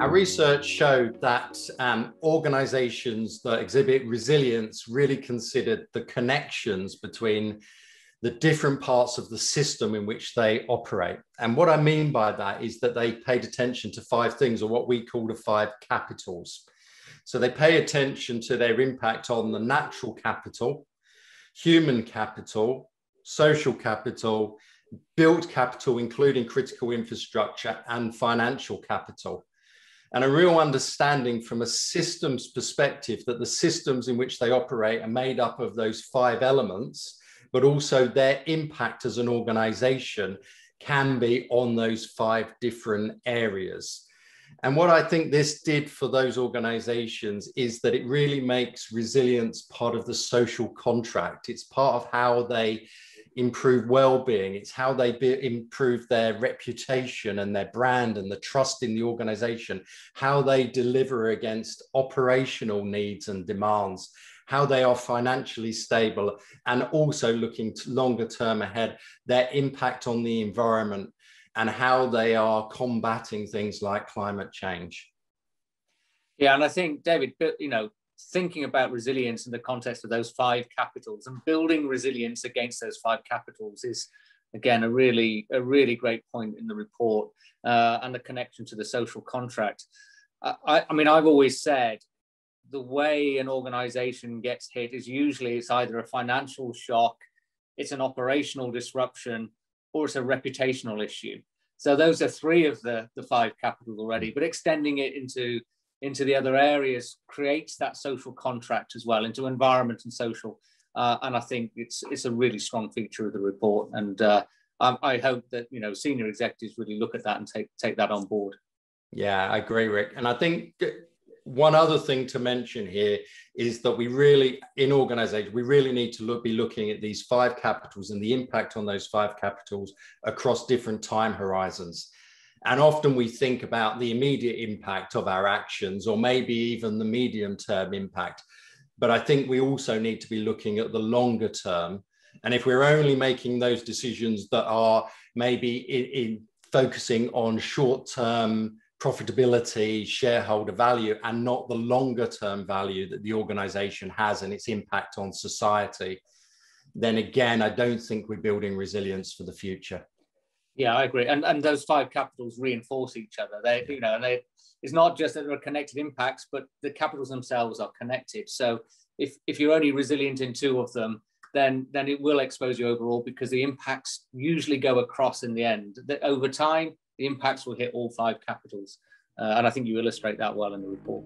Our research showed that organizations that exhibit resilience really considered the connections between the different parts of the system in which they operate. And what I mean by that is that they paid attention to 5 things, or what we call the 5 capitals. So they pay attention to their impact on the natural capital, human capital, social capital, built capital, including critical infrastructure, and financial capital. And a real understanding from a systems perspective that the systems in which they operate are made up of those 5 elements, but also their impact as an organization can be on those 5 different areas. And what I think this did for those organizations is that it really makes resilience part of the social contract. It's part of how they improve well-being. It's how they improve their reputation and their brand and the trust in the organization, how they deliver against operational needs and demands, how they are financially stable, and also looking longer term ahead, their impact on the environment and how they are combating things like climate change. Yeah, and I think, David, thinking about resilience in the context of those 5 capitals and building resilience against those 5 capitals is, again, a really great point in the report, and the connection to the social contract. I mean, I've always said the way an organization gets hit is usually it's either a financial shock, it's an operational disruption, or it's a reputational issue. So those are 3 of the 5 capitals already, but extending it into the other areas creates that social contract as well, into environment and social. And I think it's a really strong feature of the report. And I hope that, senior executives really look at that and take that on board. Yeah, I agree, Rick. And I think one other thing to mention here is that we really, in organizations, we really need to be looking at these 5 capitals and the impact on those 5 capitals across different time horizons. And often we think about the immediate impact of our actions, or maybe even the medium-term impact. But I think we also need to be looking at the longer term. And if we're only making those decisions that are maybe in focusing on short-term profitability, shareholder value, and not the longer-term value that the organization has and its impact on society, then again, I don't think we're building resilience for the future. Yeah, I agree. And those 5 capitals reinforce each other. It's not just that there are connected impacts, but the capitals themselves are connected. So if you're only resilient in 2 of them, then it will expose you overall, because the impacts usually go across in the end. That over time, the impacts will hit all 5 capitals. And I think you illustrate that well in the report.